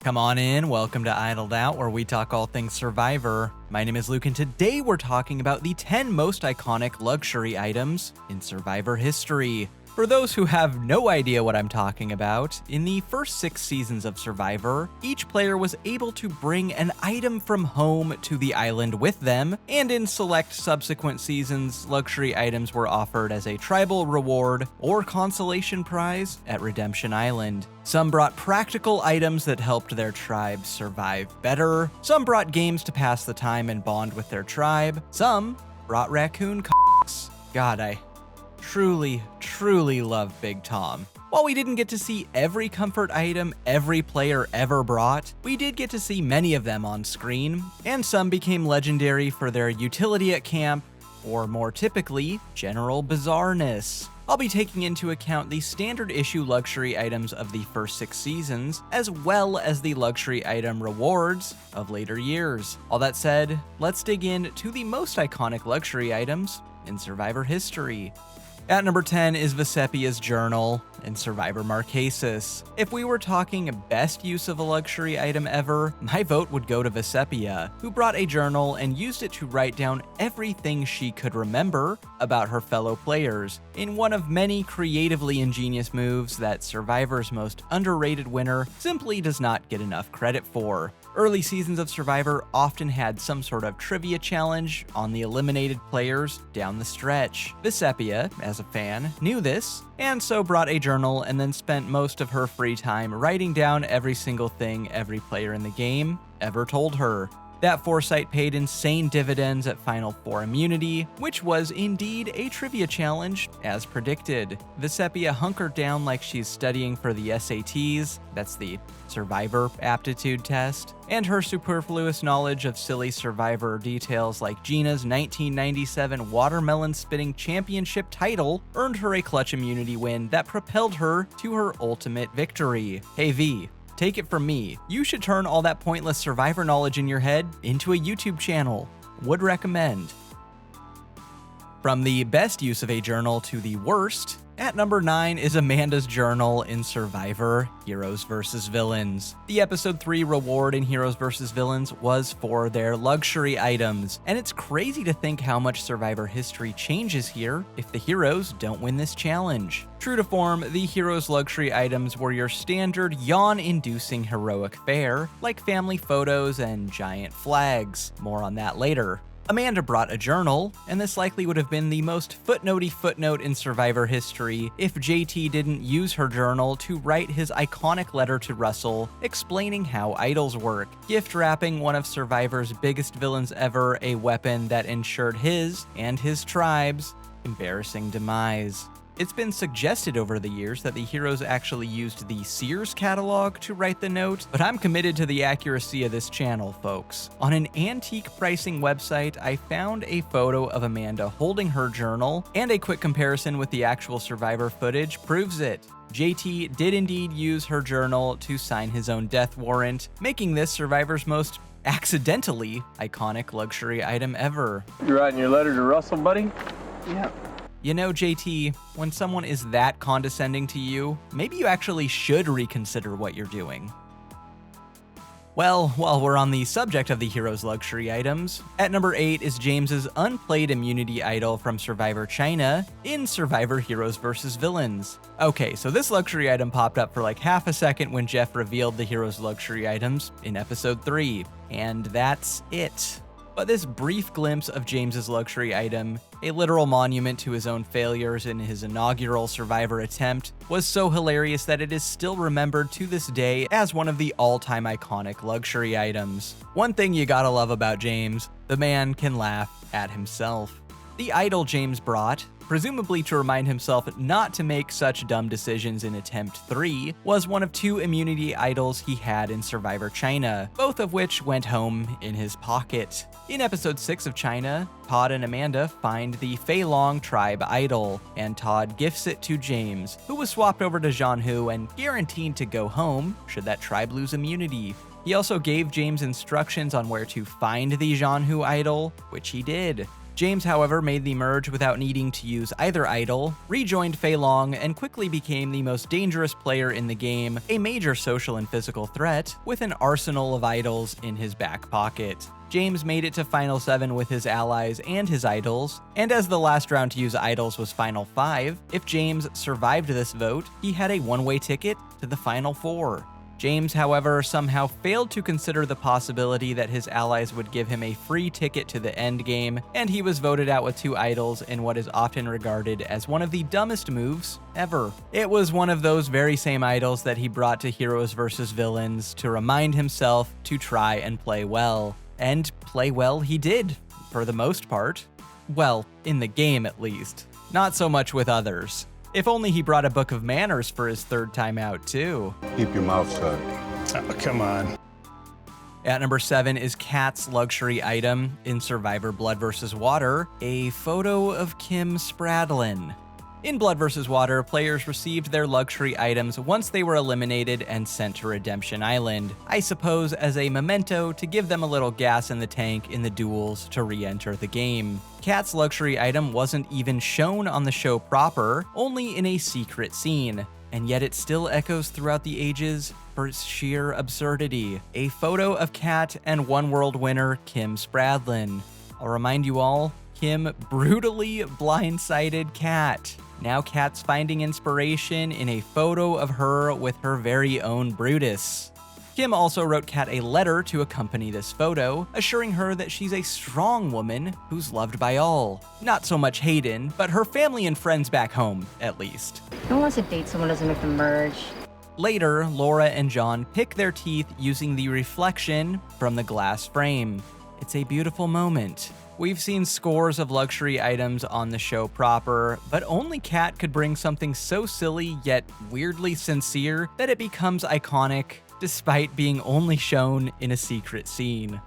Come on in, welcome to Idled Out, where we talk all things Survivor. My name is Luke, and today we're talking about the 10 most iconic luxury items in Survivor history. For those who have no idea what I'm talking about, in the first 6 seasons of Survivor, each player was able to bring an item from home to the island with them, and in select subsequent seasons, luxury items were offered as a tribal reward or consolation prize at Redemption Island. Some brought practical items that helped their tribe survive better, some brought games to pass the time and bond with their tribe, some brought raccoon cocks. God, I truly love Big Tom. While we didn't get to see every comfort item every player ever brought, we did get to see many of them on screen, and some became legendary for their utility at camp, or more typically, general bizarreness. I'll be taking into account the standard issue luxury items of the first 6 seasons, as well as the luxury item rewards of later years. All that said, let's dig into the most iconic luxury items in Survivor history. At number 10 is Visepias Journal in Survivor Marquesas. If we were talking best use of a luxury item ever, my vote would go to Visepia, who brought a journal and used it to write down everything she could remember about her fellow players, in one of many creatively ingenious moves that Survivor's most underrated winner simply does not get enough credit for. Early seasons of Survivor often had some sort of trivia challenge on the eliminated players down the stretch. Visepia, as a fan, knew this, and so brought a journal and then spent most of her free time writing down every single thing every player in the game ever told her. That foresight paid insane dividends at Final Four immunity, which was indeed a trivia challenge, as predicted. Visepia hunkered down like she's studying for the SATs, that's the Survivor Aptitude Test, and her superfluous knowledge of silly Survivor details like Gina's 1997 Watermelon Spitting Championship title earned her a clutch immunity win that propelled her to her ultimate victory. Hey V, take it from me, you should turn all that pointless Survivor knowledge in your head into a YouTube channel. Would recommend. From the best use of a journal to the worst, at number 9 is Amanda's journal in Survivor Heroes vs. Villains. The episode 3 reward in Heroes vs. Villains was for their luxury items, and it's crazy to think how much Survivor history changes here if the heroes don't win this challenge. True to form, the heroes' luxury items were your standard yawn-inducing heroic fare, like family photos and giant flags. More on that later. Amanda brought a journal, and this likely would have been the most footnotey footnote in Survivor history if JT didn't use her journal to write his iconic letter to Russell explaining how idols work, gift wrapping one of Survivor's biggest villains ever a weapon that ensured his and his tribe's embarrassing demise. It's been suggested over the years that the heroes actually used the Sears catalog to write the note, but I'm committed to the accuracy of this channel, folks. On an antique pricing website, I found a photo of Amanda holding her journal, and a quick comparison with the actual Survivor footage proves it. JT did indeed use her journal to sign his own death warrant, making this Survivor's most accidentally iconic luxury item ever. You writing your letter to Russell, buddy? Yep. You know, JT, when someone is that condescending to you, maybe you actually should reconsider what you're doing. Well, while we're on the subject of the heroes' luxury items, at number 8 is James's unplayed immunity idol from Survivor China in Survivor Heroes vs. Villains. Okay, so this luxury item popped up for like half a second when Jeff revealed the heroes' luxury items in episode 3, and that's it. But this brief glimpse of James's luxury item, a literal monument to his own failures in his inaugural Survivor attempt, was so hilarious that it is still remembered to this day as one of the all-time iconic luxury items. One thing you gotta love about James, the man can laugh at himself. The idol James brought, presumably to remind himself not to make such dumb decisions in Attempt 3, was one of 2 immunity idols he had in Survivor China, both of which went home in his pocket. In episode 6 of China, Todd and Amanda find the Fei Long tribe idol, and Todd gifts it to James, who was swapped over to Jianhu and guaranteed to go home should that tribe lose immunity. He also gave James instructions on where to find the Jianhu idol, which he did. James, however, made the merge without needing to use either idol, rejoined Fei Long, and quickly became the most dangerous player in the game, a major social and physical threat, with an arsenal of idols in his back pocket. James made it to Final 7 with his allies and his idols, and as the last round to use idols was Final 5, if James survived this vote, he had a one-way ticket to the Final 4. James, however, somehow failed to consider the possibility that his allies would give him a free ticket to the endgame, and he was voted out with 2 idols in what is often regarded as one of the dumbest moves ever. It was one of those very same idols that he brought to Heroes vs. Villains to remind himself to try and play well. And play well he did, for the most part. Well, in the game at least. Not so much with others. If only he brought a book of manners for his third time out, too. Keep your mouth shut. Oh, come on. At number 7 is Kat's luxury item in Survivor Blood vs. Water, a photo of Kim Spradlin. In Blood vs. Water, players received their luxury items once they were eliminated and sent to Redemption Island, I suppose as a memento to give them a little gas in the tank in the duels to re-enter the game. Kat's luxury item wasn't even shown on the show proper, only in a secret scene, and yet it still echoes throughout the ages for its sheer absurdity. A photo of Kat and One World winner Kim Spradlin. I'll remind you all, Kim brutally blindsided Kat. Now Kat's finding inspiration in a photo of her with her very own Brutus. Kim also wrote Kat a letter to accompany this photo, assuring her that she's a strong woman who's loved by all. Not so much Hayden, but her family and friends back home, at least. No one wants to date someone who doesn't make them merge. Later, Laura and John pick their teeth using the reflection from the glass frame. It's a beautiful moment. We've seen scores of luxury items on the show proper, but only Kat could bring something so silly yet weirdly sincere that it becomes iconic, despite being only shown in a secret scene.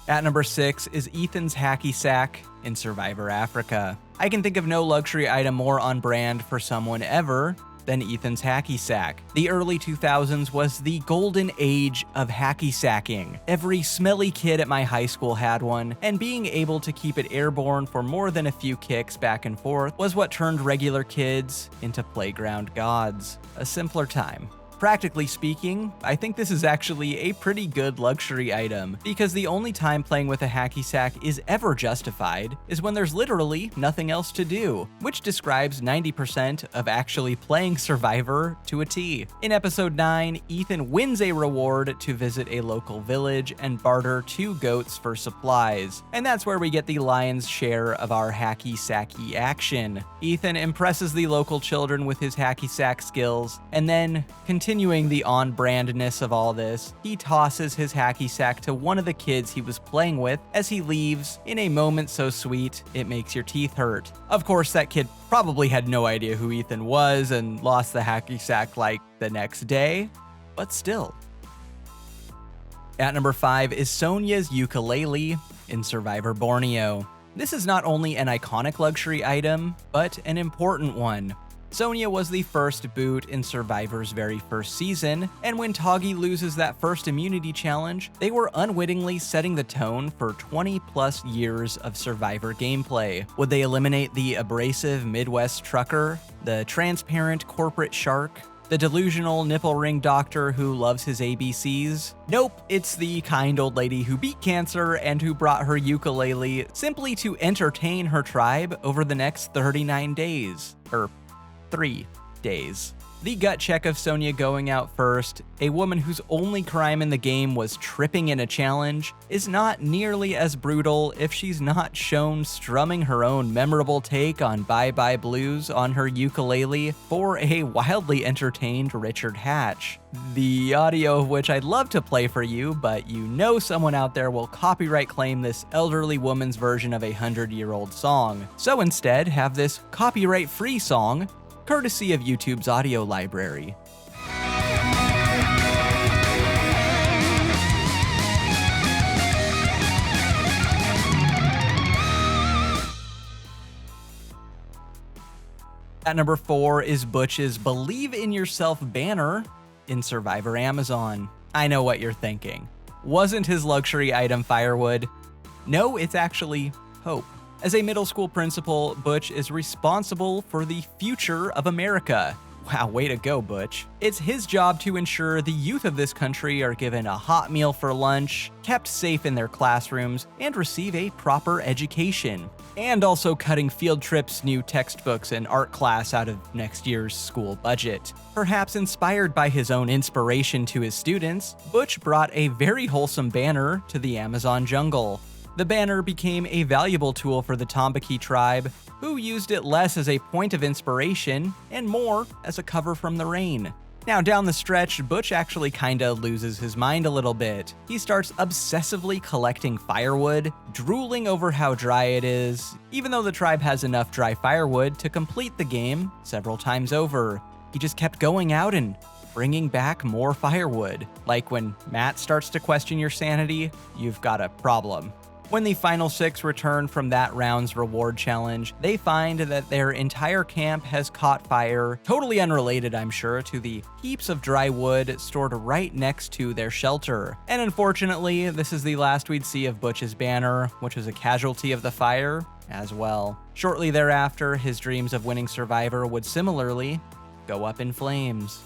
At number 6 is Ethan's Hacky Sack in Survivor Africa. I can think of no luxury item more on brand for someone ever than Ethan's Hacky Sack. The early 2000s was the golden age of hacky sacking. Every smelly kid at my high school had one, and being able to keep it airborne for more than a few kicks back and forth was what turned regular kids into playground gods. A simpler time. Practically speaking, I think this is actually a pretty good luxury item, because the only time playing with a hacky sack is ever justified is when there's literally nothing else to do, which describes 90% of actually playing Survivor to a T. In episode 9, Ethan wins a reward to visit a local village and barter 2 goats for supplies, and that's where we get the lion's share of our hacky sacky action. Ethan impresses the local children with his hacky sack skills, and then continuing the on-brandness of all this, he tosses his hacky sack to one of the kids he was playing with as he leaves in a moment so sweet it makes your teeth hurt. Of course, that kid probably had no idea who Ethan was and lost the hacky sack like the next day, but still. At number 5 is Sonias Ukulele in Survivor Borneo. This is not only an iconic luxury item, but an important one. Sonia was the first boot in Survivor's very first season, and when Toggy loses that first immunity challenge, they were unwittingly setting the tone for 20+ years of Survivor gameplay. Would they eliminate the abrasive Midwest trucker, the transparent corporate shark, the delusional nipple ring doctor who loves his ABCs? Nope, it's the kind old lady who beat cancer and who brought her ukulele simply to entertain her tribe over the next 39 days. 3 days. The gut check of Sonia going out first, a woman whose only crime in the game was tripping in a challenge, is not nearly as brutal if she's not shown strumming her own memorable take on Bye Bye Blues on her ukulele for a wildly entertained Richard Hatch. The audio of which I'd love to play for you, but you know someone out there will copyright claim this elderly woman's version of a 100-year-old song. So instead, have this copyright-free song courtesy of YouTube's audio library. At number 4 is Butch's Believe in Yourself banner in Survivor Amazon. I know what you're thinking. Wasn't his luxury item firewood? No, it's actually hope. As a middle school principal, Butch is responsible for the future of America. Wow, way to go, Butch. It's his job to ensure the youth of this country are given a hot meal for lunch, kept safe in their classrooms, and receive a proper education. And also cutting field trips, new textbooks, and art class out of next year's school budget. Perhaps inspired by his own inspiration to his students, Butch brought a very wholesome banner to the Amazon jungle. The banner became a valuable tool for the Tambaqui tribe, who used it less as a point of inspiration and more as a cover from the rain. Now, down the stretch, Butch actually kinda loses his mind a little bit. He starts obsessively collecting firewood, drooling over how dry it is, even though the tribe has enough dry firewood to complete the game several times over. He just kept going out and bringing back more firewood. Like when Matt starts to question your sanity, you've got a problem. When the final 6 return from that round's reward challenge, they find that their entire camp has caught fire, totally unrelated, I'm sure, to the heaps of dry wood stored right next to their shelter. And unfortunately, this is the last we'd see of Butch's banner, which was a casualty of the fire as well. Shortly thereafter, his dreams of winning Survivor would similarly go up in flames.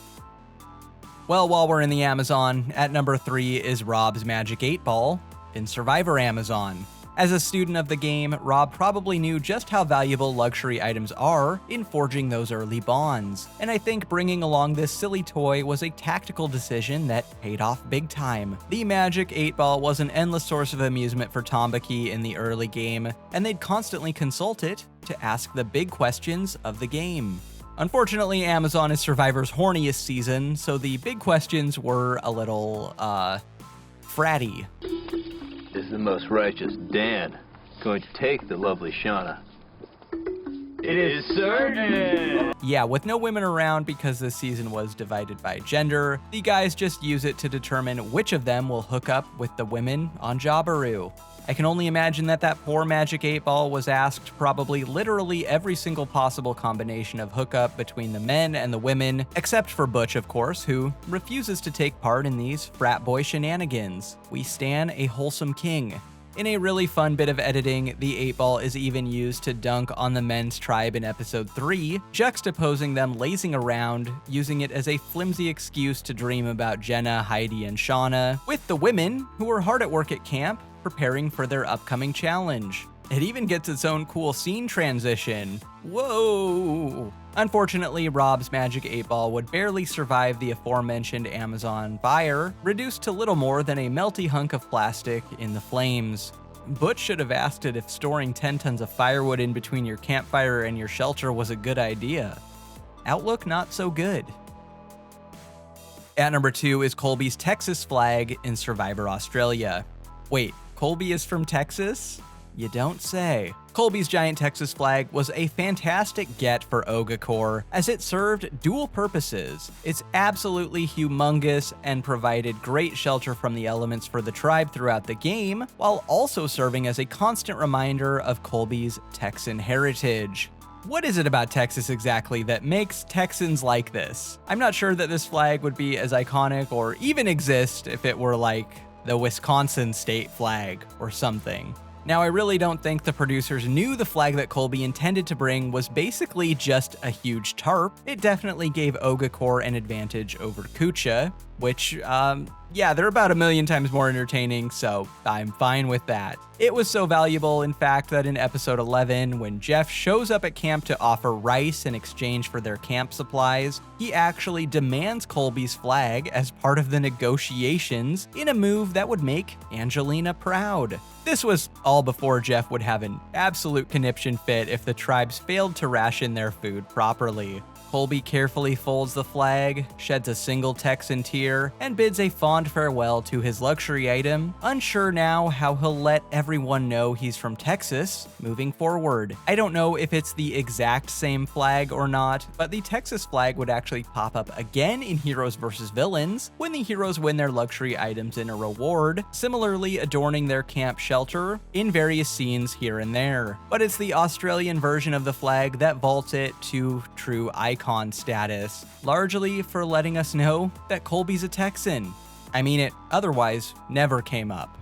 Well, while we're in the Amazon, at number 3 is Rob's Magic 8-Ball in Survivor Amazon. As a student of the game, Rob probably knew just how valuable luxury items are in forging those early bonds, and I think bringing along this silly toy was a tactical decision that paid off big time. The Magic 8-Ball was an endless source of amusement for Tambaqui in the early game, and they'd constantly consult it to ask the big questions of the game. Unfortunately, Amazon is Survivor's horniest season, so the big questions were a little, fratty. Is the most righteous Dan going to take the lovely Shauna? It is certain! Yeah, with no women around because this season was divided by gender, the guys just use it to determine which of them will hook up with the women on Jabiru. I can only imagine that poor Magic 8-Ball was asked probably literally every single possible combination of hookup between the men and the women, except for Butch, of course, who refuses to take part in these frat boy shenanigans. We stan a wholesome king. In a really fun bit of editing, the 8-Ball is even used to dunk on the men's tribe in episode 3, juxtaposing them lazing around, using it as a flimsy excuse to dream about Jenna, Heidi, and Shauna, with the women, who were hard at work at camp, preparing for their upcoming challenge. It even gets its own cool scene transition. Whoa! Unfortunately, Rob's Magic 8-Ball would barely survive the aforementioned Amazon fire, reduced to little more than a melty hunk of plastic in the flames. Butch should have asked it if storing 10 tons of firewood in between your campfire and your shelter was a good idea. Outlook not so good. At number 2 is Colby's Texas flag in Survivor Australia. Wait, Colby is from Texas? You don't say. Colby's giant Texas flag was a fantastic get for Ogakor, as it served dual purposes. It's absolutely humongous and provided great shelter from the elements for the tribe throughout the game, while also serving as a constant reminder of Colby's Texan heritage. What is it about Texas exactly that makes Texans like this? I'm not sure that this flag would be as iconic or even exist if it were like the Wisconsin state flag or something. Now, I really don't think the producers knew the flag that Colby intended to bring was basically just a huge tarp. It definitely gave Ogakor an advantage over Kucha, which, yeah, they're about 1,000,000 times more entertaining, so I'm fine with that. It was so valuable, in fact, that in episode 11, when Jeff shows up at camp to offer rice in exchange for their camp supplies, he actually demands Colby's flag as part of the negotiations in a move that would make Angelina proud. This was all before Jeff would have an absolute conniption fit if the tribes failed to ration their food properly. Colby carefully folds the flag, sheds a single Texan tear, and bids a fond farewell to his luxury item, unsure now how he'll let everyone know he's from Texas moving forward. I don't know if it's the exact same flag or not, but the Texas flag would actually pop up again in Heroes vs. Villains when the heroes win their luxury items in a reward, similarly adorning their camp shelter in various scenes here and there. But it's the Australian version of the flag that vaults it to true icon status, largely for letting us know that Colby's a Texan. I mean, it otherwise never came up.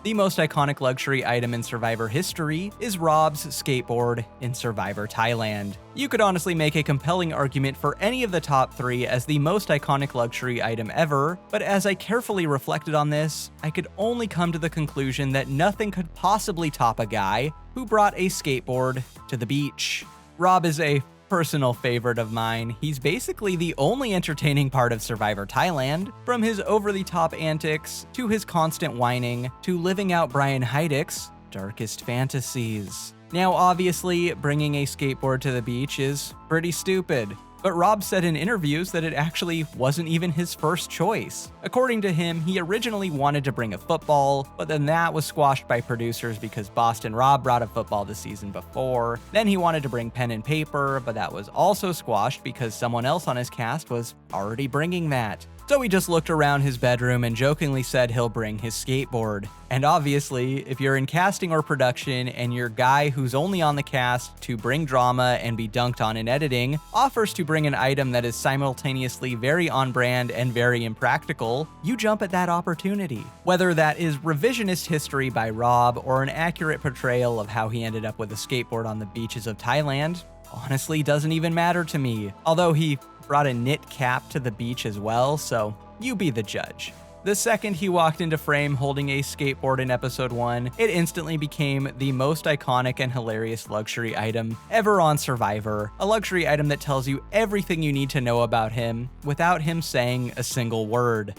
The most iconic luxury item in Survivor history is Rob's skateboard in Survivor Thailand. You could honestly make a compelling argument for any of the top 3 as the most iconic luxury item ever, but as I carefully reflected on this, I could only come to the conclusion that nothing could possibly top a guy who brought a skateboard to the beach. Rob is a personal favorite of mine. He's basically the only entertaining part of Survivor Thailand, from his over-the-top antics, to his constant whining, to living out Brian Heidick's darkest fantasies. Now obviously, bringing a skateboard to the beach is pretty stupid, but Rob said in interviews that it actually wasn't even his first choice. According to him, he originally wanted to bring a football, but then that was squashed by producers because Boston Rob brought a football the season before. Then he wanted to bring pen and paper, but that was also squashed because someone else on his cast was already bringing that. So he just looked around his bedroom and jokingly said he'll bring his skateboard. And obviously, if you're in casting or production and your guy who's only on the cast to bring drama and be dunked on in editing offers to bring an item that is simultaneously very on brand and very impractical, you jump at that opportunity. Whether that is revisionist history by Rob or an accurate portrayal of how he ended up with a skateboard on the beaches of Thailand, honestly doesn't even matter to me. Although he brought a knit cap to the beach as well, so you be the judge. The second he walked into frame holding a skateboard in episode 1, it instantly became the most iconic and hilarious luxury item ever on Survivor, a luxury item that tells you everything you need to know about him without him saying a single word.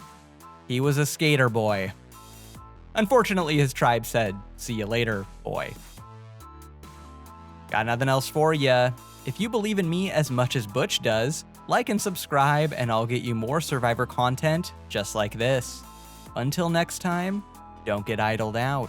He was a skater boy. Unfortunately, his tribe said, "See you later, boy." Got nothing else for ya. If you believe in me as much as Butch does, like and subscribe and I'll get you more Survivor content just like this. Until next time, don't get idled out.